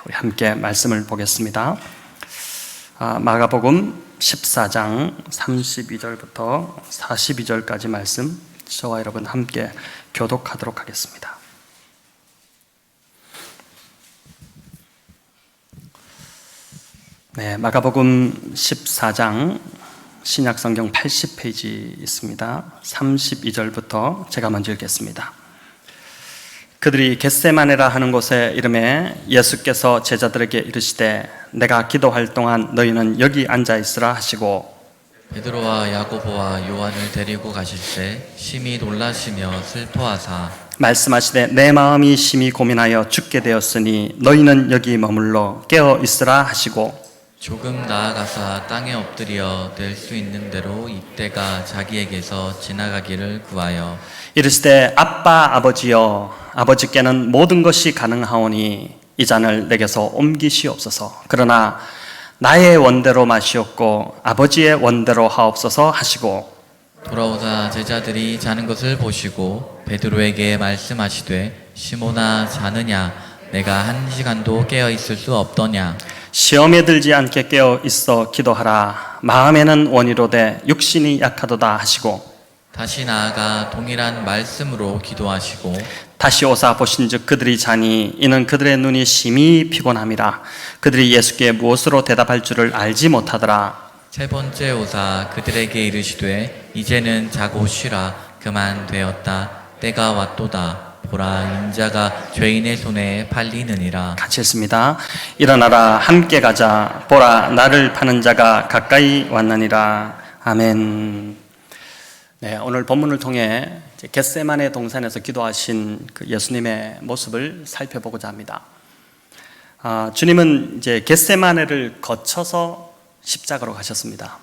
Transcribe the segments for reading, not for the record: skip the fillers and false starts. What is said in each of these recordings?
우리 함께 말씀을 보겠습니다. 마가복음 14장 32절부터 42절까지 말씀, 저와 여러분 함께 교독하도록 하겠습니다. 마가복음 14장 신약성경 80페이지 있습니다. 32절부터 제가 먼저 읽겠습니다. 그들이 겟세마네라 하는 곳에 이르매 예수께서 제자들에게 이르시되 내가 기도할 동안 너희는 여기 앉아 있으라 하시고 베드로와 야고보와 요한을 데리고 가실 때 심히 놀라시며 슬퍼하사 말씀하시되 내 마음이 심히 고민하여 죽게 되었으니 너희는 여기 머물러 깨어 있으라 하시고 조금 나아가사 땅에 엎드려 될 수 있는 대로 이때가 자기에게서 지나가기를 구하여 이르시되 아빠 아버지여 아버지께는 모든 것이 가능하오니 이 잔을 내게서 옮기시옵소서. 그러나 나의 원대로 마시옵고 아버지의 원대로 하옵소서 하시고 돌아오자 제자들이 자는 것을 보시고 베드로에게 말씀하시되 시몬아 자느냐 내가 1시간도 깨어 있을 수 없더냐 시험에 들지 않게 깨어 있어 기도하라. 마음에는 원이로되 육신이 약하도다 하시고 다시 나아가 동일한 말씀으로 기도하시고 다시 오사 보신즉 그들이 자니 이는 그들의 눈이 심히 피곤함이라. 그들이 예수께 무엇으로 대답할 줄을 알지 못하더라. 세 번째 오사 그들에게 이르시되 이제는 자고 쉬라. 그만 되었다. 때가 왔도다. 보라 인자가 죄인의 손에 팔리느니라. 같이 읽습니다. 일어나라 함께 가자. 보라 나를 파는 자가 가까이 왔느니라. 아멘. 오늘 본문을 통해 겟세마네 동산에서 기도하신 그 예수님의 모습을 살펴보고자 합니다. 주님은 이제 겟세마네를 거쳐서 십자가로 가셨습니다.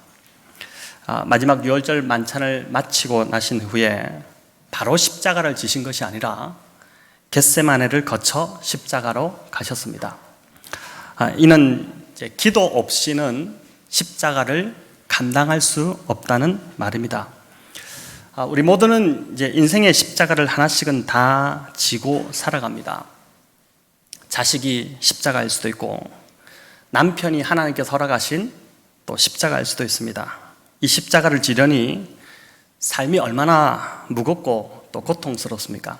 마지막 유월절 만찬을 마치고 나신 후에 바로 십자가를 지신 것이 아니라 겟세마네를 거쳐 십자가로 가셨습니다. 이는 이제 기도 없이는 십자가를 감당할 수 없다는 말입니다. 우리 모두는 이제 인생의 십자가를 하나씩은 다 지고 살아갑니다. 자식이 십자가일 수도 있고 남편이 하나님께서 허락하신 또 십자가일 수도 있습니다. 이 십자가를 지려니 삶이 얼마나 무겁고 또 고통스럽습니까?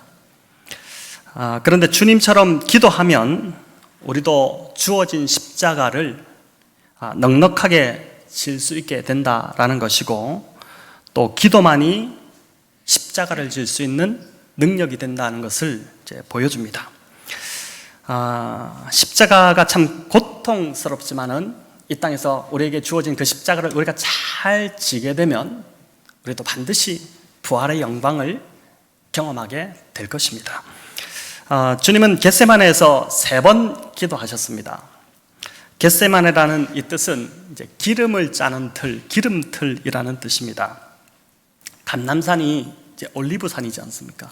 그런데 주님처럼 기도하면 우리도 주어진 십자가를 넉넉하게 질 수 있게 된다라는 것이고 또 기도만이 십자가를 질 수 있는 능력이 된다는 것을 이제 보여줍니다. 십자가가 참 고통스럽지만은 이 땅에서 우리에게 주어진 그 십자가를 우리가 잘 지게 되면 우리도 반드시 부활의 영광을 경험하게 될 것입니다. 주님은 겟세마네에서 3번 기도하셨습니다. 겟세마네라는 이 뜻은 이제 기름을 짜는 틀, 기름틀이라는 뜻입니다. 감람산이 이제 올리브산이지 않습니까?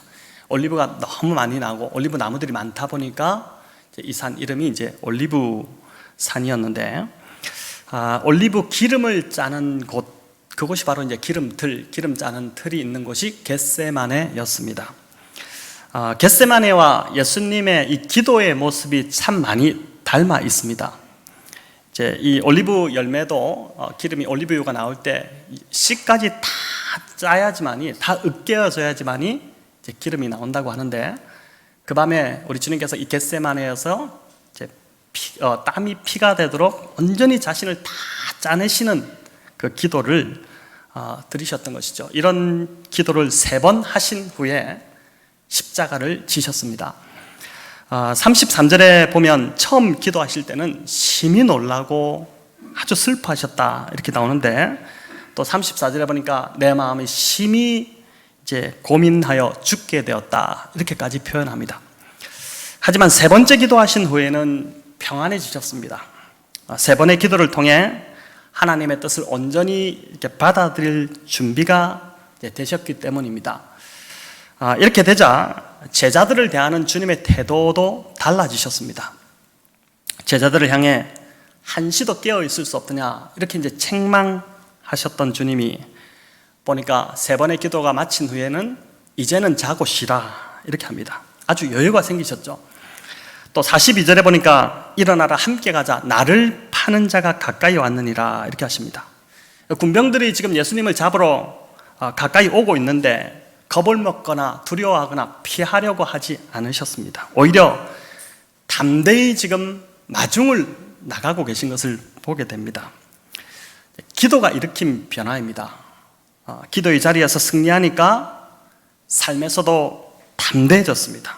올리브가 너무 많이 나고 올리브 나무들이 많다 보니까 이 산 이름이 이제 올리브산이었는데, 올리브 기름을 짜는 곳, 그곳이 바로 이제 기름틀, 기름 짜는 틀이 있는 곳이 겟세마네였습니다. 겟세마네와 예수님의 이 기도의 모습이 참 많이 닮아 있습니다. 이제 이 올리브 열매도 기름이 올리브유가 나올 때 씨까지 다 짜야지만이, 다 으깨어져야지만이 이제 기름이 나온다고 하는데, 그 밤에 우리 주님께서 이 겟세마네에서 이제 땀이 피가 되도록 온전히 자신을 다 짜내시는 그 기도를 드리셨던 것이죠. 이런 기도를 3번 하신 후에 십자가를 지셨습니다. 33절에 보면 처음 기도하실 때는 심히 놀라고 아주 슬퍼하셨다 이렇게 나오는데, 또 34절에 보니까 내 마음이 심히 이제 고민하여 죽게 되었다 이렇게까지 표현합니다. 하지만 3번째 기도하신 후에는 평안해지셨습니다. 3번의 기도를 통해 하나님의 뜻을 온전히 이렇게 받아들일 준비가 되셨기 때문입니다. 이렇게 되자 제자들을 대하는 주님의 태도도 달라지셨습니다. 제자들을 향해 한시도 깨어 있을 수 없느냐 이렇게 이제 책망하셨던 주님이 보니까 3번의 기도가 마친 후에는 이제는 자고 쉬라 이렇게 합니다. 아주 여유가 생기셨죠. 또 42절에 보니까 일어나라 함께 가자 나를 파는 자가 가까이 왔느니라 이렇게 하십니다. 군병들이 지금 예수님을 잡으러 가까이 오고 있는데 겁을 먹거나 두려워하거나 피하려고 하지 않으셨습니다. 오히려 담대히 지금 마중을 나가고 계신 것을 보게 됩니다. 기도가 일으킨 변화입니다. 기도의 자리에서 승리하니까 삶에서도 담대해졌습니다.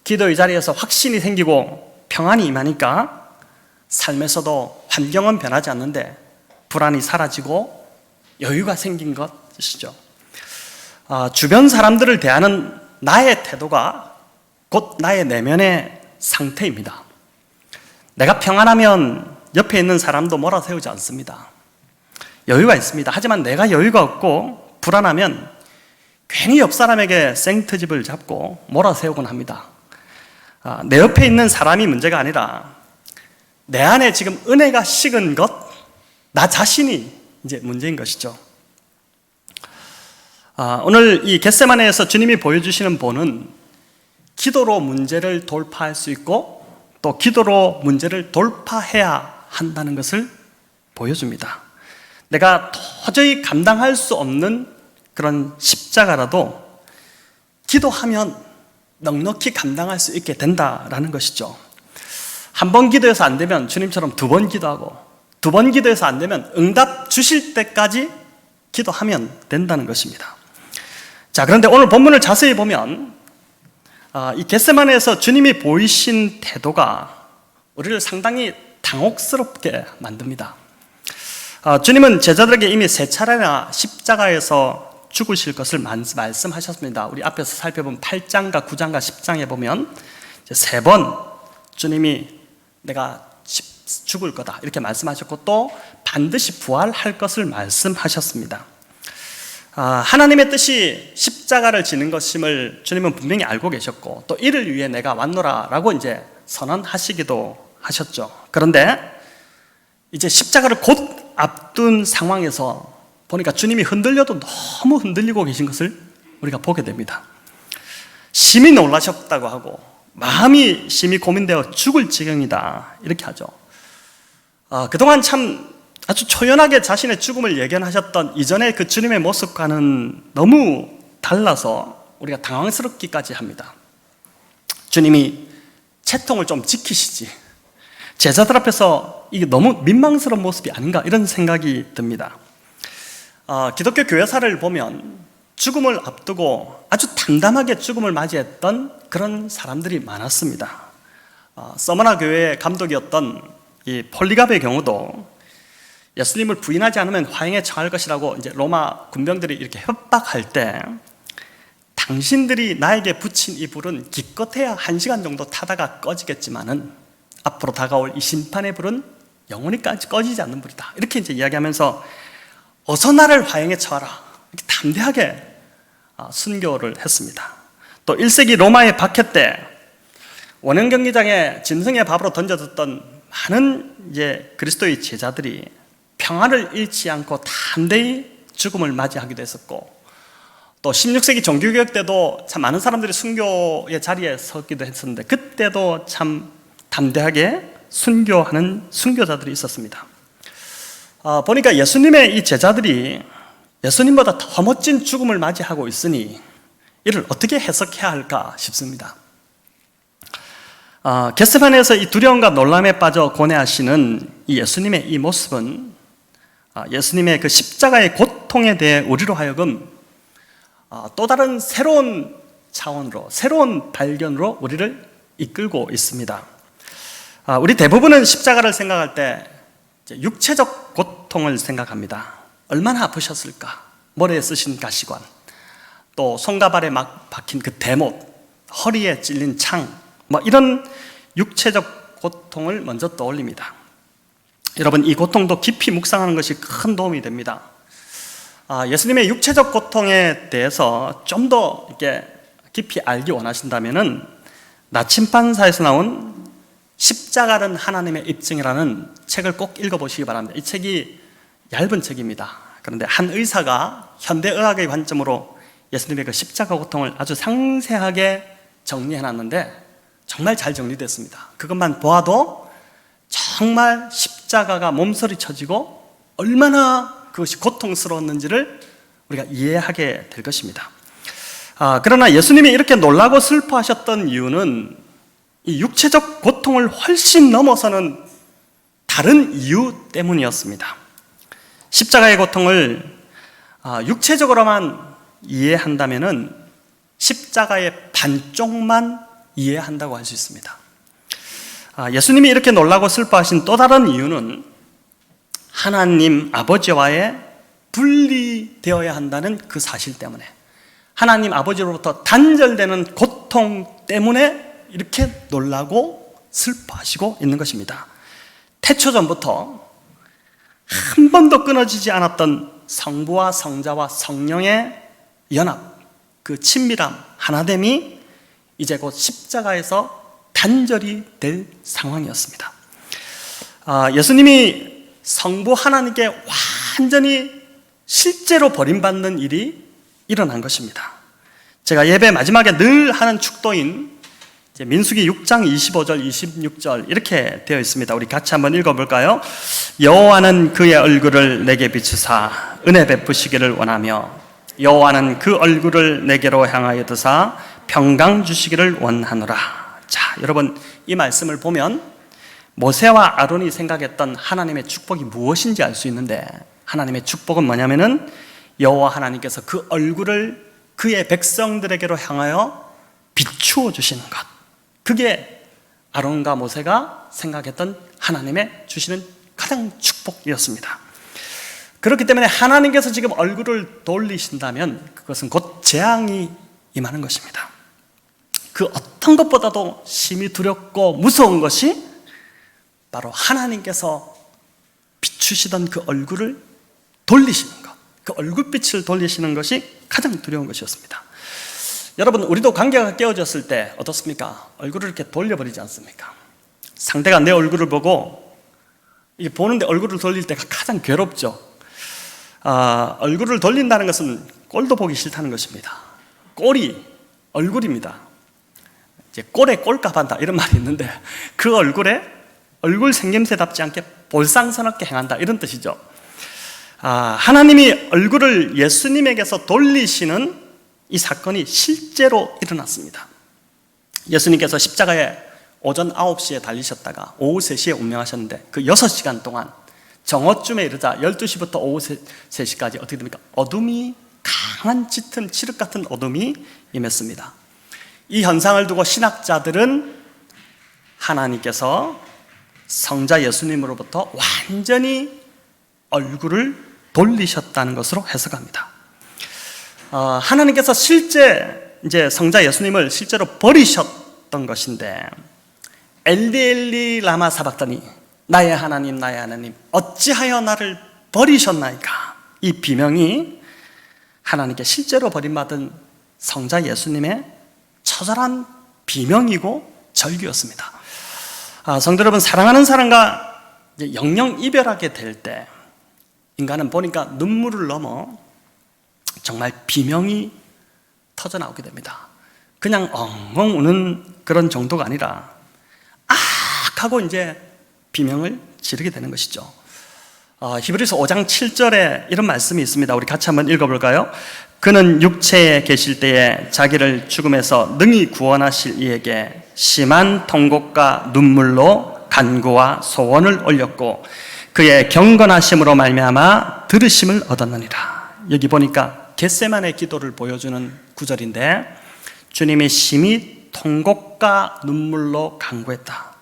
기도의 자리에서 확신이 생기고 평안이 임하니까 삶에서도 환경은 변하지 않는데 불안이 사라지고 여유가 생긴 것이죠. 주변 사람들을 대하는 나의 태도가 곧 나의 내면의 상태입니다. 내가 평안하면 옆에 있는 사람도 몰아세우지 않습니다. 여유가 있습니다. 하지만 내가 여유가 없고 불안하면 괜히 옆 사람에게 생트집을 잡고 몰아세우곤 합니다. 내 옆에 있는 사람이 문제가 아니라 내 안에 지금 은혜가 식은 것, 나 자신이 이제 문제인 것이죠. 오늘 이 겟세마네에서 주님이 보여주시는 본은 기도로 문제를 돌파할 수 있고 또 기도로 문제를 돌파해야 한다는 것을 보여줍니다. 내가 도저히 감당할 수 없는 그런 십자가라도 기도하면 넉넉히 감당할 수 있게 된다라는 것이죠. 한 번 기도해서 안 되면 주님처럼 두 번 기도하고 두 번 기도해서 안 되면 응답 주실 때까지 기도하면 된다는 것입니다. 자, 그런데 오늘 본문을 자세히 보면 이 겟세마네에서 주님이 보이신 태도가 우리를 상당히 당혹스럽게 만듭니다. 주님은 제자들에게 이미 세 차례나 십자가에서 죽으실 것을 말씀하셨습니다. 우리 앞에서 살펴본 8장과 9장과 10장에 보면 세 번 주님이 내가 죽을 거다 이렇게 말씀하셨고 또 반드시 부활할 것을 말씀하셨습니다. 하나님의 뜻이 십자가를 지는 것임을 주님은 분명히 알고 계셨고 또 이를 위해 내가 왔노라라고 이제 선언하시기도 하셨죠. 그런데 이제 십자가를 곧 앞둔 상황에서 보니까 주님이 흔들려도 너무 흔들리고 계신 것을 우리가 보게 됩니다. 심히 놀라셨다고 하고 마음이 심히 고민되어 죽을 지경이다 이렇게 하죠. 그동안 참 아주 초연하게 자신의 죽음을 예견하셨던 이전의 그 주님의 모습과는 너무 달라서 우리가 당황스럽기까지 합니다. 주님이 채통을 좀 지키시지 제자들 앞에서 이게 너무 민망스러운 모습이 아닌가 이런 생각이 듭니다. 기독교 교회사를 보면 죽음을 앞두고 아주 담담하게 죽음을 맞이했던 그런 사람들이 많았습니다. 서머나 교회의 감독이었던 이 폴리갑의 경우도 예수님을 부인하지 않으면 화형에 처할 것이라고 이제 로마 군병들이 이렇게 협박할 때 당신들이 나에게 붙인 이 불은 기껏해야 1시간 정도 타다가 꺼지겠지만은 앞으로 다가올 이 심판의 불은 영원히까지 꺼지지 않는 불이다. 이렇게 이제 이야기하면서 어서 나를 화형에 처하라. 이렇게 담대하게 순교를 했습니다. 또 1세기 로마의 박해 때 원형 경기장에 짐승의 밥으로 던져졌던 많은 이제 그리스도의 제자들이 평화를 잃지 않고 담대히 죽음을 맞이하기도 했었고 또 16세기 종교개혁 때도 참 많은 사람들이 순교의 자리에 서기도 했었는데 그때도 참 담대하게 순교하는 순교자들이 있었습니다. 보니까 예수님의 이 제자들이 예수님보다 더 멋진 죽음을 맞이하고 있으니 이를 어떻게 해석해야 할까 싶습니다. 겟세마네에서 이 두려움과 놀람에 빠져 고뇌하시는 이 예수님의 이 모습은 예수님의 그 십자가의 고통에 대해 우리로 하여금 또 다른 새로운 차원으로 새로운 발견으로 우리를 이끌고 있습니다. 우리 대부분은 십자가를 생각할 때 육체적 고통을 생각합니다. 얼마나 아프셨을까? 머리에 쓰신 가시관, 또 손과 발에 막 박힌 그 대못, 허리에 찔린 창, 이런 육체적 고통을 먼저 떠올립니다. 여러분, 이 고통도 깊이 묵상하는 것이 큰 도움이 됩니다. 예수님의 육체적 고통에 대해서 좀 더 이렇게 깊이 알기 원하신다면은 나침반사에서 나온 십자가는 하나님의 입증이라는 책을 꼭 읽어보시기 바랍니다. 이 책이 얇은 책입니다. 그런데 한 의사가 현대의학의 관점으로 예수님의 그 십자가 고통을 아주 상세하게 정리해놨는데 정말 잘 정리됐습니다. 그것만 보아도 정말 십자가가 몸서리 쳐지고 얼마나 그것이 고통스러웠는지를 우리가 이해하게 될 것입니다. 그러나 예수님이 이렇게 놀라고 슬퍼하셨던 이유는 이 육체적 고통을 훨씬 넘어서는 다른 이유 때문이었습니다. 십자가의 고통을 육체적으로만 이해한다면은 십자가의 반쪽만 이해한다고 할 수 있습니다. 예수님이 이렇게 놀라고 슬퍼하신 또 다른 이유는 하나님 아버지와의 분리되어야 한다는 그 사실 때문에, 하나님 아버지로부터 단절되는 고통 때문에 이렇게 놀라고 슬퍼하시고 있는 것입니다. 태초전부터 한 번도 끊어지지 않았던 성부와 성자와 성령의 연합, 그 친밀함, 하나됨이 이제 곧 십자가에서 단절이 될 상황이었습니다. 예수님이 성부 하나님께 완전히 실제로 버림받는 일이 일어난 것입니다. 제가 예배 마지막에 늘 하는 축도인 민수기 6장 25절 26절 이렇게 되어 있습니다. 우리 같이 한번 읽어볼까요? 여호와는 그의 얼굴을 내게 비추사 은혜 베푸시기를 원하며 여호와는 그 얼굴을 내게로 향하여 드사 평강 주시기를 원하노라. 자, 여러분, 이 말씀을 보면 모세와 아론이 생각했던 하나님의 축복이 무엇인지 알 수 있는데, 하나님의 축복은 뭐냐면은 여호와 하나님께서 그 얼굴을 그의 백성들에게로 향하여 비추어 주시는 것, 그게 아론과 모세가 생각했던 하나님의 주시는 가장 축복이었습니다. 그렇기 때문에 하나님께서 지금 얼굴을 돌리신다면 그것은 곧 재앙이 임하는 것입니다. 그 어떤 것보다도 심히 두렵고 무서운 것이 바로 하나님께서 비추시던 그 얼굴을 돌리시는 것, 그 얼굴빛을 돌리시는 것이 가장 두려운 것이었습니다. 여러분, 우리도 관계가 깨어졌을 때 어떻습니까? 얼굴을 이렇게 돌려버리지 않습니까? 상대가 내 얼굴을 보고 이게 보는데 얼굴을 돌릴 때가 가장 괴롭죠. 얼굴을 돌린다는 것은 꼴도 보기 싫다는 것입니다. 꼴이 얼굴입니다. 이제 꼴에 꼴값한다 이런 말이 있는데, 그 얼굴에 얼굴 생김새답지 않게 볼상사납게 행한다 이런 뜻이죠. 하나님이 얼굴을 예수님에게서 돌리시는 이 사건이 실제로 일어났습니다. 예수님께서 십자가에 오전 9시에 달리셨다가 오후 3시에 운명하셨는데, 그 6시간 동안 정오쯤에 이르자 12시부터 오후 3시까지 어떻게 됩니까? 어둠이, 강한 짙은 칠흑 같은 어둠이 임했습니다. 이 현상을 두고 신학자들은 하나님께서 성자 예수님으로부터 완전히 얼굴을 돌리셨다는 것으로 해석합니다. 하나님께서 실제 이제 성자 예수님을 실제로 버리셨던 것인데, 엘리 엘리 라마 사박다니, 나의 하나님 나의 하나님 어찌하여 나를 버리셨나이까, 이 비명이 하나님께 실제로 버림받은 성자 예수님의 처절한 비명이고 절규였습니다. 성도 여러분, 사랑하는 사람과 영영 이별하게 될 때 인간은 보니까 눈물을 넘어 정말 비명이 터져나오게 됩니다. 그냥 엉엉 우는 그런 정도가 아니라 악 하고 이제 비명을 지르게 되는 것이죠. 히브리서 5장 7절에 이런 말씀이 있습니다. 우리 같이 한번 읽어볼까요? 그는 육체에 계실 때에 자기를 죽음에서 능히 구원하실 이에게 심한 통곡과 눈물로 간구와 소원을 올렸고 그의 경건하심으로 말미암아 들으심을 얻었느니라. 여기 보니까 겟세마네 기도를 보여주는 구절인데, 주님이 심히 통곡과 눈물로 간구했다.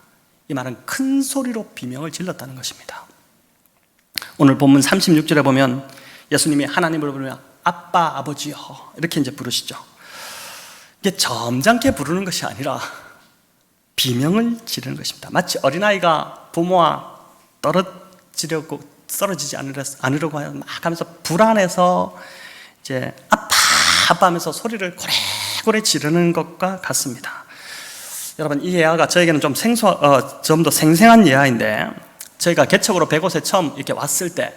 이 말은 큰 소리로 비명을 질렀다는 것입니다. 오늘 본문 36절에 보면 예수님이 하나님을 부르며 아빠, 아버지여 이렇게 이제 부르시죠. 이게 점잖게 부르는 것이 아니라 비명을 지르는 것입니다. 마치 어린아이가 부모와 떨어지지 않으려고 막 하면서 불안해서 이제 아빠 하면서 소리를 고래고래 지르는 것과 같습니다. 여러분, 이 예화가 저에게는 좀 더 생생한 예화인데, 저희가 개척으로 100곳에 처음 이렇게 왔을 때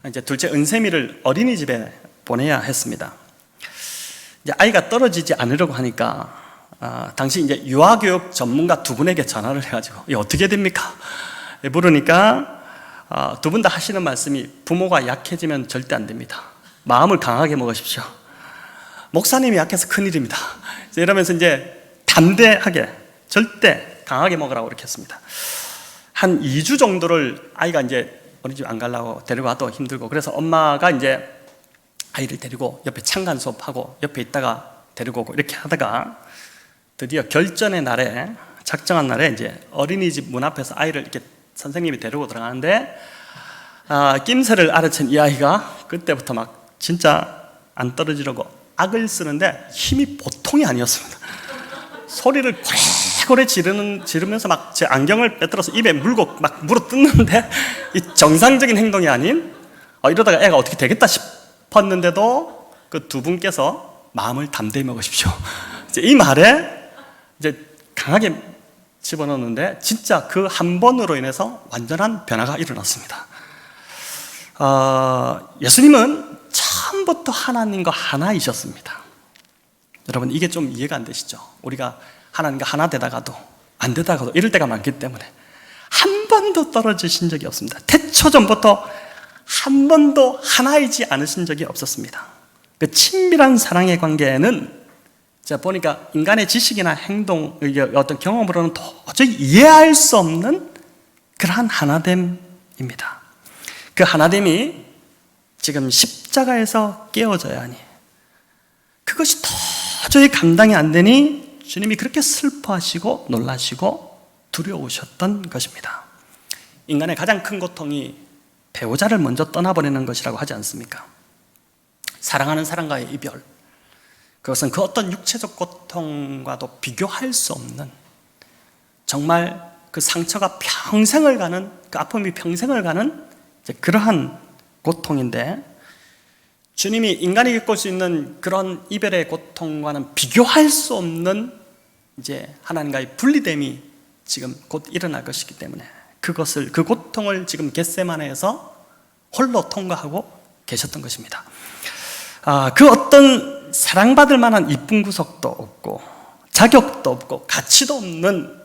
이제 둘째 은세미를 어린이집에 보내야 했습니다. 이제 아이가 떨어지지 않으려고 하니까 당시 이제 유아교육 전문가 두 분에게 전화를 해가지고 이게 어떻게 됩니까? 물으니까 두 분 다 하시는 말씀이 부모가 약해지면 절대 안 됩니다. 마음을 강하게 먹으십시오. 목사님이 약해서 큰일입니다. 이러면서 이제 담대하게 절대 강하게 먹으라고 이렇게 했습니다. 한 2주 정도를 아이가 이제 어린이집 안 가려고 데리고 와도 힘들고, 그래서 엄마가 이제 아이를 데리고 옆에 창간 수업하고 옆에 있다가 데리고 오고 이렇게 하다가 드디어 결전의 날에, 작정한 날에 이제 어린이집 문 앞에서 아이를 이렇게 선생님이 데리고 들어가는데 낌새를 알아챈 이 아이가 그때부터 막 진짜 안 떨어지려고 악을 쓰는데 힘이 보통이 아니었습니다. 소리를 고래고래 지르면서 막 제 안경을 빼들어서 입에 물고 막 물어 뜯는데 이 정상적인 행동이 아닌 이러다가 애가 어떻게 되겠다 싶었는데도 그 두 분께서 마음을 담대히 먹으십시오. 이제 이 말에 이제 강하게 집어넣었는데 진짜 그 한 번으로 인해서 완전한 변화가 일어났습니다. 예수님은 처음부터 하나님과 하나이셨습니다. 여러분, 이게 좀 이해가 안 되시죠? 우리가 하나님과 하나 되다가도 안 되다가도 이럴 때가 많기 때문에 한 번도 떨어지신 적이 없습니다. 태초전부터 한 번도 하나이지 않으신 적이 없었습니다. 그 친밀한 사랑의 관계는 제가 보니까 인간의 지식이나 행동, 어떤 경험으로는 도저히 이해할 수 없는 그러한 하나됨입니다. 그 하나됨이 지금 십자가에서 깨어져야 하니 그것이 도저히 감당이 안 되니 주님이 그렇게 슬퍼하시고 놀라시고 두려우셨던 것입니다. 인간의 가장 큰 고통이 배우자를 먼저 떠나버리는 것이라고 하지 않습니까? 사랑하는 사람과의 이별, 그것은 그 어떤 육체적 고통과도 비교할 수 없는, 정말 그 상처가 평생을 가는, 그 아픔이 평생을 가는 그러한 고통인데, 주님이 인간이 겪을 수 있는 그런 이별의 고통과는 비교할 수 없는 이제 하나님과의 분리됨이 지금 곧 일어날 것이기 때문에 그 고통을 지금 겟세마네에서 홀로 통과하고 계셨던 것입니다. 그 어떤 사랑받을 만한 이쁜 구석도 없고 자격도 없고 가치도 없는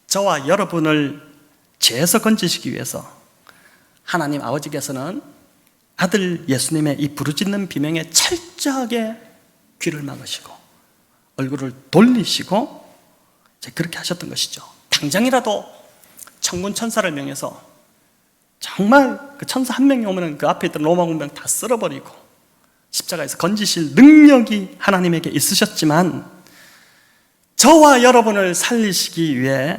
저와 여러분을 죄에서 건지시기 위해서 하나님 아버지께서는 아들 예수님의 이 부르짖는 비명에 철저하게 귀를 막으시고 얼굴을 돌리시고 이제 그렇게 하셨던 것이죠. 당장이라도 천군 천사를 명해서 정말 그 천사 한 명이 오면 그 앞에 있던 로마 군병 다 쓸어버리고 십자가에서 건지실 능력이 하나님에게 있으셨지만 저와 여러분을 살리시기 위해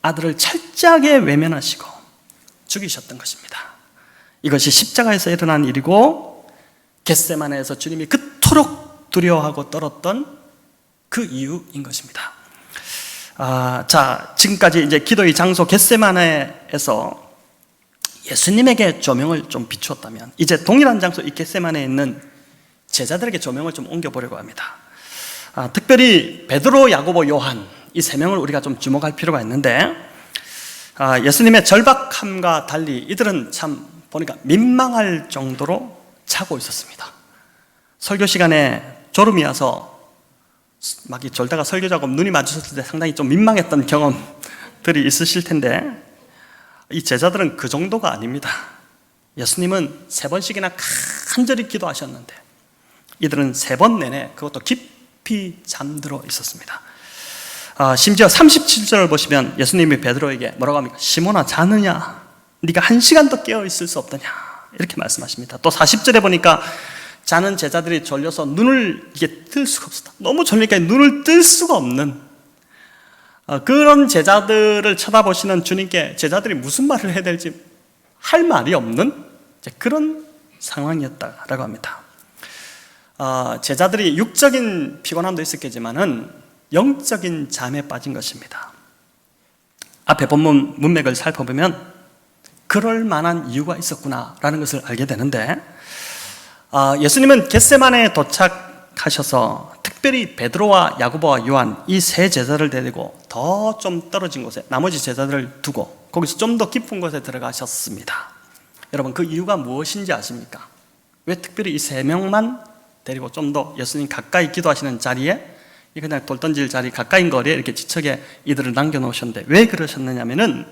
아들을 철저하게 외면하시고 죽이셨던 것입니다. 이것이 십자가에서 일어난 일이고 겟세마네에서 주님이 그토록 두려워하고 떨었던 그 이유인 것입니다. 자, 지금까지 이제 기도의 장소 겟세마네에서 예수님에게 조명을 좀 비추었다면 이제 동일한 장소 이 겟세마네에 있는 제자들에게 조명을 좀 옮겨보려고 합니다. 특별히 베드로, 야고보, 요한 이 세 명을 우리가 좀 주목할 필요가 있는데 예수님의 절박함과 달리 이들은 참 보니까 민망할 정도로 자고 있었습니다. 설교 시간에 졸음이 와서 막 졸다가 설교자하고 눈이 마주쳤을 때 상당히 좀 민망했던 경험들이 있으실 텐데 이 제자들은 그 정도가 아닙니다. 예수님은 3번씩이나 간절히 기도하셨는데 이들은 3번 내내 그것도 깊이 잠들어 있었습니다. 심지어 37절을 보시면 예수님이 베드로에게 뭐라고 합니까? 시몬아, 자느냐? 네가 1시간도 깨어있을 수 없더냐? 이렇게 말씀하십니다. 또 40절에 보니까 자는 제자들이 졸려서 눈을 이게 뜰 수가 없었다. 너무 졸리니까 눈을 뜰 수가 없는 그런 제자들을 쳐다보시는 주님께 제자들이 무슨 말을 해야 될지 할 말이 없는 그런 상황이었다라고 합니다. 제자들이 육적인 피곤함도 있었겠지만은 영적인 잠에 빠진 것입니다. 앞에 본문 문맥을 살펴보면 그럴 만한 이유가 있었구나라는 것을 알게 되는데 예수님은 겟세마네에 도착하셔서 특별히 베드로와 야고보와 요한 이 세 제자를 데리고 더 좀 떨어진 곳에 나머지 제자들을 두고 거기서 좀 더 깊은 곳에 들어가셨습니다. 여러분, 그 이유가 무엇인지 아십니까? 왜 특별히 이 3명만 데리고 좀 더 예수님 가까이 기도하시는 자리에 이 그냥 돌 던질 자리 가까인 거리에 이렇게 지척에 이들을 남겨놓으셨는데 왜 그러셨느냐면은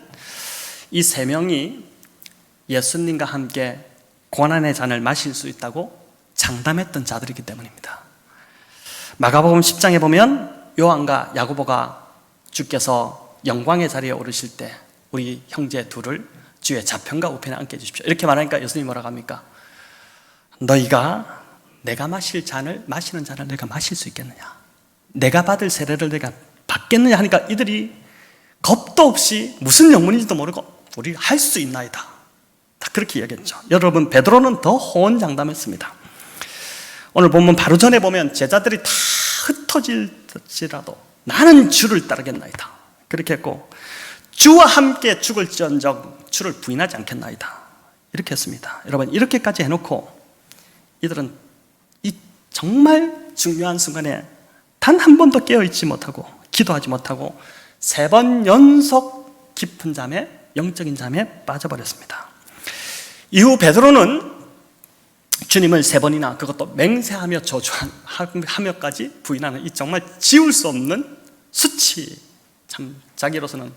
이 세 명이 예수님과 함께 고난의 잔을 마실 수 있다고 장담했던 자들이기 때문입니다. 마가복음 10장에 보면 요한과 야고보가 주께서 영광의 자리에 오르실 때 우리 형제 둘을 주의 좌편과 우편에 앉게 해주십시오. 이렇게 말하니까 예수님이 뭐라고 합니까? 너희가 내가 마시는 잔을 내가 마실 수 있겠느냐? 내가 받을 세례를 내가 받겠느냐 하니까 이들이 겁도 없이 무슨 영문인지도 모르고 우리가 할 수 있나이다. 다 그렇게 이야기했죠. 여러분, 베드로는 더 호언장담했습니다. 오늘 본문 바로 전에 보면 제자들이 다 흩어질지라도 나는 주를 따르겠나이다. 그렇게 했고 주와 함께 죽을지언정 주를 부인하지 않겠나이다. 이렇게 했습니다. 여러분, 이렇게까지 해놓고 이들은 이 정말 중요한 순간에 단 한 번도 깨어있지 못하고 기도하지 못하고 3번 연속 깊은 잠에, 영적인 잠에 빠져버렸습니다. 이후 베드로는 주님을 3번이나 그것도 맹세하며 저주하며까지 부인하는 이 정말 지울 수 없는 수치, 참 자기로서는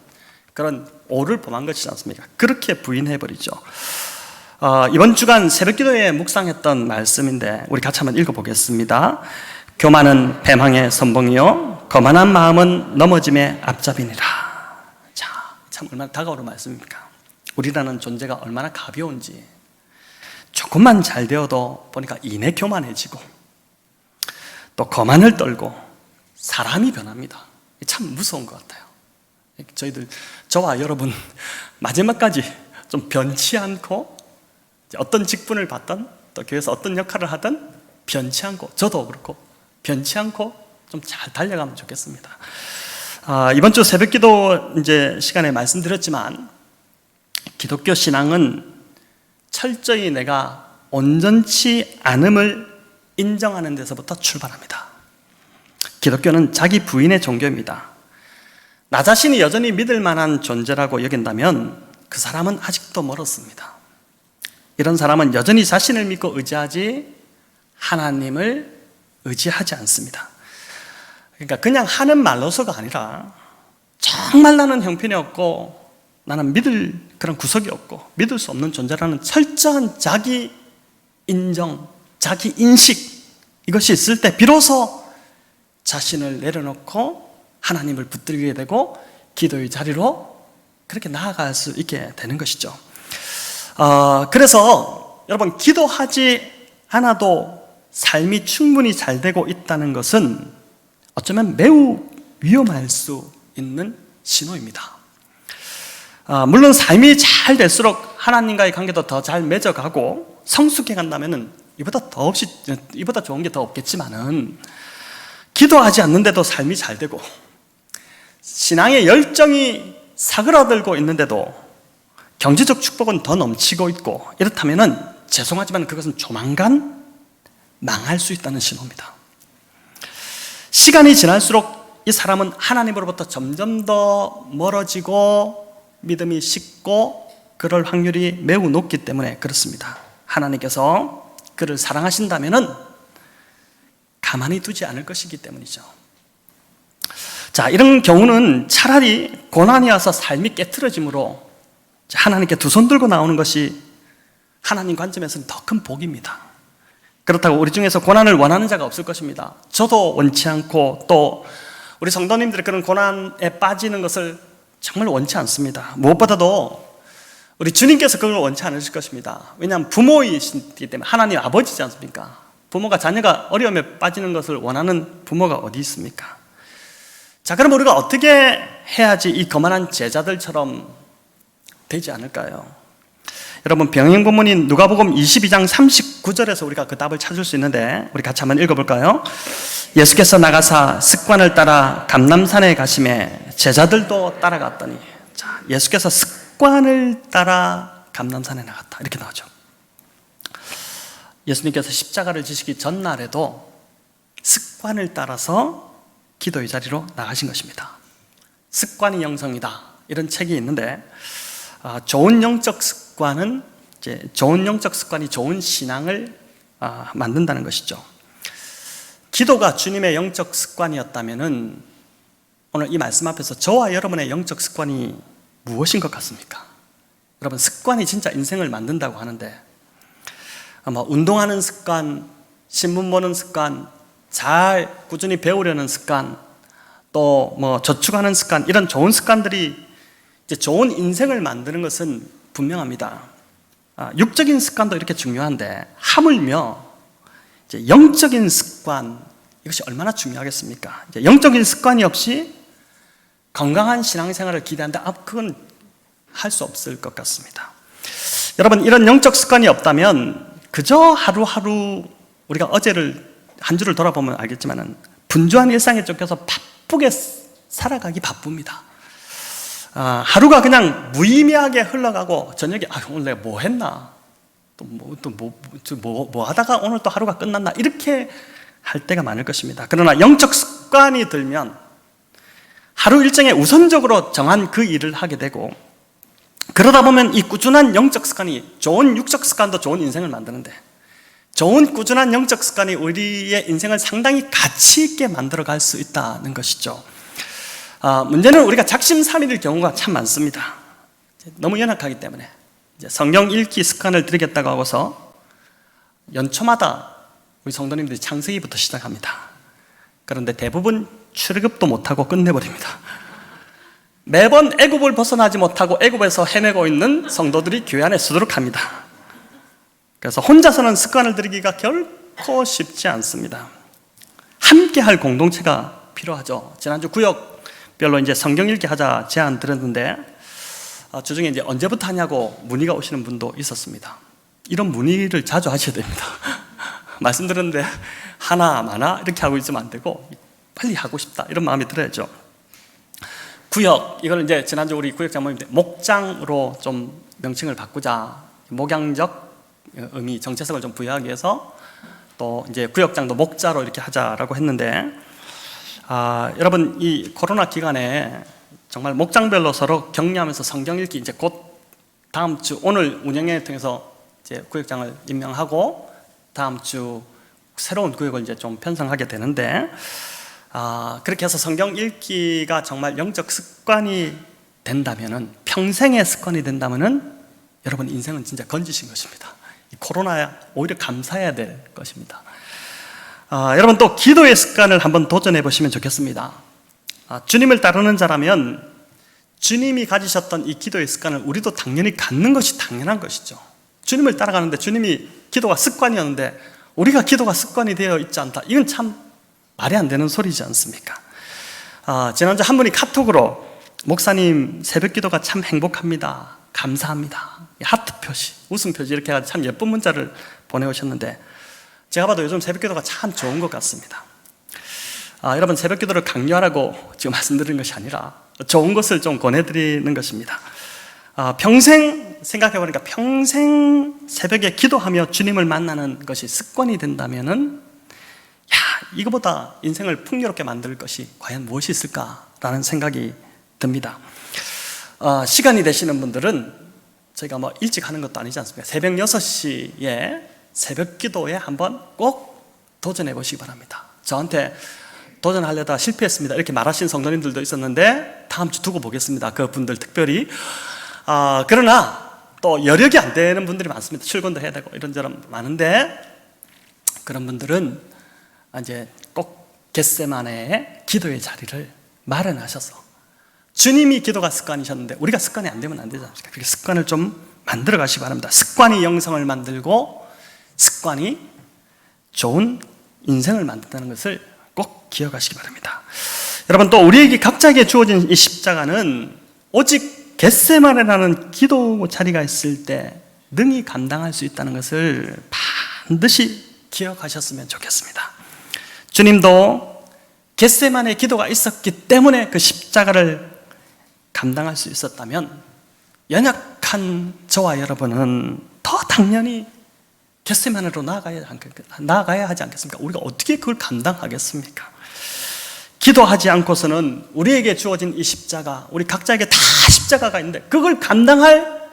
그런 오를 범한 것이지 않습니까? 그렇게 부인해버리죠. 이번 주간 새벽기도에 묵상했던 말씀인데 우리 같이 한번 읽어보겠습니다. 교만은 배망의 선봉이요 거만한 마음은 넘어짐의 앞잡이니라. 자, 참 얼마나 다가오는 말씀입니까? 우리라는 존재가 얼마나 가벼운지 조금만 잘 되어도 보니까 이내 교만해지고 또 거만을 떨고 사람이 변합니다. 참 무서운 것 같아요. 저와 여러분 마지막까지 좀 변치 않고 어떤 직분을 받든 또 교회에서 어떤 역할을 하든 변치 않고, 저도 그렇고 변치 않고 좀 잘 달려가면 좋겠습니다. 이번 주 새벽기도 이제 시간에 말씀드렸지만 기독교 신앙은 철저히 내가 온전치 않음을 인정하는 데서부터 출발합니다. 기독교는 자기 부인의 종교입니다. 나 자신이 여전히 믿을 만한 존재라고 여긴다면 그 사람은 아직도 멀었습니다. 이런 사람은 여전히 자신을 믿고 의지하지 하나님을 의지하지 않습니다. 그러니까 그냥 하는 말로서가 아니라 정말 나는 형편이 없고 나는 믿을 그런 구석이 없고 믿을 수 없는 존재라는 철저한 자기 인정, 자기 인식, 이것이 있을 때 비로소 자신을 내려놓고 하나님을 붙들게 되고 기도의 자리로 그렇게 나아갈 수 있게 되는 것이죠. 그래서 여러분, 기도하지 않아도 삶이 충분히 잘 되고 있다는 것은 어쩌면 매우 위험할 수 있는 신호입니다. 물론 삶이 잘 될수록 하나님과의 관계도 더 잘 맺어가고 성숙해 간다면 이보다 좋은 게 더 없겠지만은 기도하지 않는데도 삶이 잘 되고 신앙의 열정이 사그라들고 있는데도 경제적 축복은 더 넘치고 있고 이렇다면은 죄송하지만 그것은 조만간 망할 수 있다는 신호입니다. 시간이 지날수록 이 사람은 하나님으로부터 점점 더 멀어지고 믿음이 식고 그럴 확률이 매우 높기 때문에 그렇습니다. 하나님께서 그를 사랑하신다면은 가만히 두지 않을 것이기 때문이죠. 자, 이런 경우는 차라리 고난이 와서 삶이 깨트려짐으로 하나님께 두 손 들고 나오는 것이 하나님 관점에서는 더 큰 복입니다. 그렇다고 우리 중에서 고난을 원하는 자가 없을 것입니다. 저도 원치 않고 또 우리 성도님들이 그런 고난에 빠지는 것을 정말 원치 않습니다. 무엇보다도 우리 주님께서 그걸 원치 않으실 것입니다. 왜냐하면 부모이시기 때문에 하나님 아버지지 않습니까? 부모가 자녀가 어려움에 빠지는 것을 원하는 부모가 어디 있습니까? 자, 그럼 우리가 어떻게 해야지 이 거만한 제자들처럼 되지 않을까요? 여러분, 병행 본문인 누가복음 22장 39절에서 우리가 그 답을 찾을 수 있는데 우리 같이 한번 읽어볼까요? 예수께서 나가사 습관을 따라 감람산에 가시매 제자들도 따라갔더니, 자, 예수께서 습관을 따라 감람산에 나갔다 이렇게 나오죠. 예수님께서 십자가를 지시기 전날에도 습관을 따라서 기도의 자리로 나가신 것입니다. 습관이 영성이다 이런 책이 있는데 좋은 영적 습관이 좋은 신앙을 만든다는 것이죠. 기도가 주님의 영적 습관이었다면은 오늘 이 말씀 앞에서 저와 여러분의 영적 습관이 무엇인 것 같습니까? 여러분, 습관이 진짜 인생을 만든다고 하는데 아마 운동하는 습관, 신문 보는 습관, 잘 꾸준히 배우려는 습관, 또 뭐 저축하는 습관, 이런 좋은 습관들이 이제 좋은 인생을 만드는 것은 분명합니다. 육적인 습관도 이렇게 중요한데 하물며 이제 영적인 습관, 이것이 얼마나 중요하겠습니까? 이제 영적인 습관이 없이 건강한 신앙생활을 기대한다? 그건 할 수 없을 것 같습니다. 여러분, 이런 영적 습관이 없다면 그저 하루하루 우리가 어제를 한 주를 돌아보면 알겠지만 분주한 일상에 쫓겨서 바쁘게 살아가기 바쁩니다. 하루가 그냥 무의미하게 흘러가고 저녁에 오늘 내가 뭐 했나? 뭐 하다가 오늘 또 하루가 끝났나? 이렇게 할 때가 많을 것입니다. 그러나 영적 습관이 들면 하루 일정에 우선적으로 정한 그 일을 하게 되고, 그러다 보면 이 꾸준한 영적 습관이 좋은 육적 습관도 좋은 인생을 만드는데 좋은 꾸준한 영적 습관이 우리의 인생을 상당히 가치 있게 만들어갈 수 있다는 것이죠. 문제는 우리가 작심삼일일 경우가 참 많습니다. 너무 연약하기 때문에 이제 성경 읽기 습관을 들이겠다고 하고서 연초마다 우리 성도님들이 창세기부터 시작합니다. 그런데 대부분 출애굽도 못하고 끝내버립니다. 매번 애굽을 벗어나지 못하고 애굽에서 헤매고 있는 성도들이 교회 안에 수두룩합니다. 그래서 혼자서는 습관을 들이기가 결코 쉽지 않습니다. 함께 할 공동체가 필요하죠. 지난주 구역별로 이제 성경 읽기 하자 제안 드렸는데 주중에 이제 언제부터 하냐고 문의가 오시는 분도 있었습니다. 이런 문의를 자주 하셔야 됩니다. 말씀드렸는데 하나 마나 이렇게 하고 있으면 안 되고 빨리 하고 싶다 이런 마음이 들어야죠. 구역, 이걸 이제 지난주 우리 구역 장모님들 목장으로 좀 명칭을 바꾸자, 목양적 의미, 정체성을 좀 부여하기 위해서 또 이제 구역장도 목자로 이렇게 하자라고 했는데, 여러분 이 코로나 기간에 정말 목장별로 서로 격려하면서 성경 읽기 이제 곧 다음 주 오늘 운영회 통해서 이제 구역장을 임명하고 다음 주 새로운 구역을 이제 좀 편성하게 되는데, 그렇게 해서 성경 읽기가 정말 영적 습관이 된다면은, 평생의 습관이 된다면은 여러분 인생은 진짜 건지신 것입니다. 이 코로나에 오히려 감사해야 될 것입니다. 여러분 또 기도의 습관을 한번 도전해 보시면 좋겠습니다. 주님을 따르는 자라면 주님이 가지셨던 이 기도의 습관을 우리도 당연히 갖는 것이 당연한 것이죠. 주님을 따라가는데 주님이 기도가 습관이었는데 우리가 기도가 습관이 되어 있지 않다, 이건 참 말이 안 되는 소리지 않습니까? 지난주 한 분이 카톡으로 목사님 새벽 기도가 참 행복합니다, 감사합니다, 하트 표시, 웃음 표시 이렇게 해서 참 예쁜 문자를 보내오셨는데 제가 봐도 요즘 새벽 기도가 참 좋은 것 같습니다. 여러분 새벽 기도를 강요하라고 지금 말씀드리는 것이 아니라 좋은 것을 좀 권해드리는 것입니다. 평생 생각해보니까 평생 새벽에 기도하며 주님을 만나는 것이 습관이 된다면은 이거보다 인생을 풍요롭게 만들 것이 과연 무엇이 있을까라는 생각이 듭니다. 시간이 되시는 분들은 저희가 뭐 일찍 하는 것도 아니지 않습니까? 새벽 6시에 새벽 기도에 한번 꼭 도전해 보시기 바랍니다. 저한테 도전하려다 실패했습니다 이렇게 말하신 성도님들도 있었는데 다음 주 두고 보겠습니다. 그분들 특별히. 그러나 또 여력이 안 되는 분들이 많습니다. 출근도 해야 되고 이런저런 많은데, 그런 분들은 이제 꼭 겟세마네의 기도의 자리를 마련하셔서, 주님이 기도가 습관이셨는데 우리가 습관이 안 되면 안 되지 않습니까? 그렇게 습관을 좀 만들어 가시기 바랍니다. 습관이 영성을 만들고 습관이 좋은 인생을 만든다는 것을 꼭 기억하시기 바랍니다. 여러분 또 우리에게 각자에게 주어진 이 십자가는 오직 겟세마네라는 기도 자리가 있을 때 능히 감당할 수 있다는 것을 반드시 기억하셨으면 좋겠습니다. 주님도 겟세마네 기도가 있었기 때문에 그 십자가를 감당할 수 있었다면 연약한 저와 여러분은 더 당연히 겟세마네로 나아가야 하지 않겠습니까? 우리가 어떻게 그걸 감당하겠습니까? 기도하지 않고서는 우리에게 주어진 이 십자가, 우리 각자에게 다 십자가가 있는데 그걸 감당할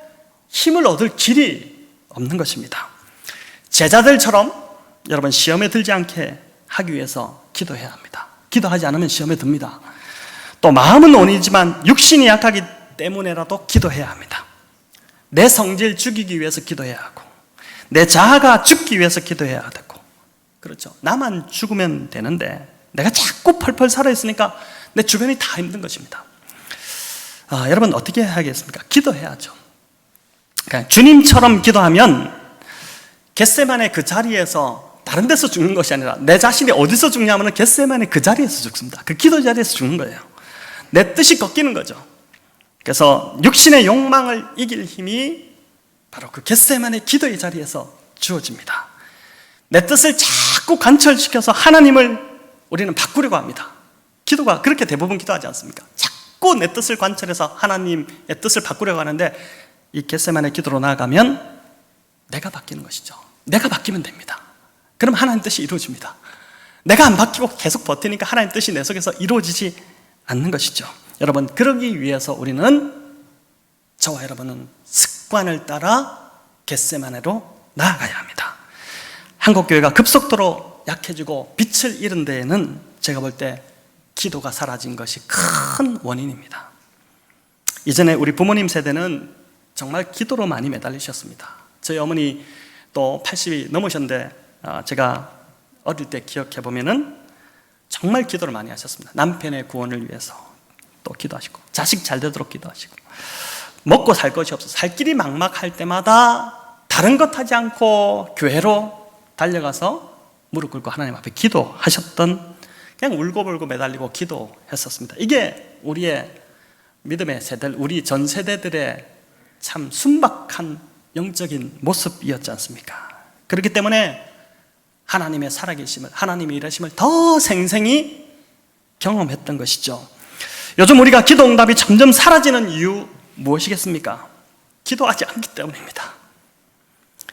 힘을 얻을 길이 없는 것입니다. 제자들처럼 여러분 시험에 들지 않게 하기 위해서 기도해야 합니다. 기도하지 않으면 시험에 듭니다. 또 마음은 온이지만 육신이 약하기 때문에라도 기도해야 합니다. 내 성질 죽이기 위해서 기도해야 하고, 내 자아가 죽기 위해서 기도해야 되고, 그렇죠. 나만 죽으면 되는데 내가 자꾸 펄펄 살아있으니까 내 주변이 다 힘든 것입니다. 여러분 어떻게 해야겠습니까? 기도해야죠. 그러니까 주님처럼 기도하면 겟세마네 그 자리에서 다른 데서 죽는 것이 아니라 내 자신이 어디서 죽냐면 겟세마네 그 자리에서 죽습니다. 그 기도 자리에서 죽는 거예요. 내 뜻이 꺾이는 거죠. 그래서 육신의 욕망을 이길 힘이 바로 그 겟세마네 기도의 자리에서 주어집니다. 내 뜻을 자꾸 관철시켜서 하나님을 우리는 바꾸려고 합니다. 기도가 그렇게 대부분 기도하지 않습니까? 자꾸 내 뜻을 관철해서 하나님의 뜻을 바꾸려고 하는데, 이 겟세마네 기도로 나아가면 내가 바뀌는 것이죠. 내가 바뀌면 됩니다. 그럼 하나님 뜻이 이루어집니다. 내가 안 바뀌고 계속 버티니까 하나님 뜻이 내 속에서 이루어지지 않는 것이죠. 여러분, 그러기 위해서 우리는, 저와 여러분은 습관을 따라 겟세마네로 나아가야 합니다. 한국교회가 급속도로 약해지고 빛을 잃은 데에는 제가 볼 때 기도가 사라진 것이 큰 원인입니다. 이전에 우리 부모님 세대는 정말 기도로 많이 매달리셨습니다. 저희 어머니 또 80이 넘으셨는데 제가 어릴 때 기억해 보면은 정말 기도를 많이 하셨습니다. 남편의 구원을 위해서 또 기도하시고, 자식 잘 되도록 기도하시고, 먹고 살 것이 없어 살 길이 막막할 때마다 다른 것 하지 않고 교회로 달려가서 무릎 꿇고 하나님 앞에 기도하셨던, 그냥 울고불고 매달리고 기도했었습니다. 이게 우리의 믿음의 세대, 우리 전 세대들의 참 순박한 영적인 모습이었지 않습니까? 그렇기 때문에 하나님의 살아계심을, 하나님의 일하심을 더 생생히 경험했던 것이죠. 요즘 우리가 기도 응답이 점점 사라지는 이유 무엇이겠습니까? 기도하지 않기 때문입니다.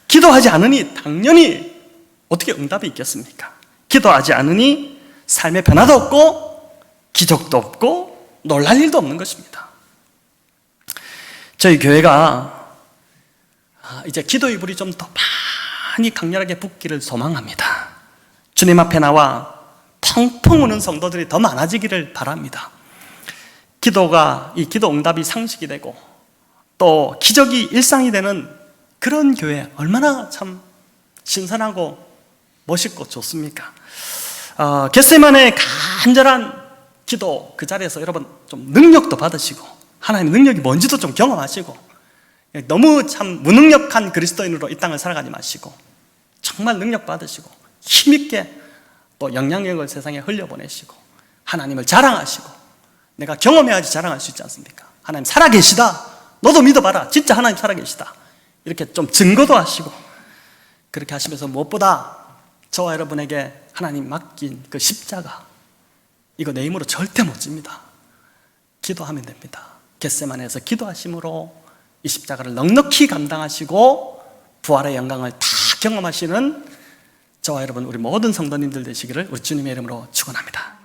기도하지 않으니 당연히 어떻게 응답이 있겠습니까? 기도하지 않으니 삶의 변화도 없고 기적도 없고 놀랄 일도 없는 것입니다. 저희 교회가 이제 기도의 불이 좀 더 많이 강렬하게 붙기를 소망합니다. 주님 앞에 나와 펑펑 우는 성도들이 더 많아지기를 바랍니다. 기도가, 이 기도 응답이 상식이 되고 또 기적이 일상이 되는 그런 교회, 얼마나 참 신선하고 멋있고 좋습니까? 겟세마네 간절한 기도 그 자리에서 여러분 좀 능력도 받으시고, 하나님의 능력이 뭔지도 좀 경험하시고, 너무 참 무능력한 그리스도인으로 이 땅을 살아가지 마시고 정말 능력 받으시고 힘있게 또 영향력을 세상에 흘려보내시고 하나님을 자랑하시고, 내가 경험해야지 자랑할 수 있지 않습니까? 하나님 살아계시다, 너도 믿어봐라, 진짜 하나님 살아계시다, 이렇게 좀 증거도 하시고, 그렇게 하시면서 무엇보다 저와 여러분에게 하나님 맡긴 그 십자가, 이거 내 힘으로 절대 못 집니다. 기도하면 됩니다. 겟세마네에서 기도하심으로 이 십자가를 넉넉히 감당하시고 부활의 영광을 다 경험하시는 저와 여러분, 우리 모든 성도님들 되시기를 우리 주님의 이름으로 축원합니다.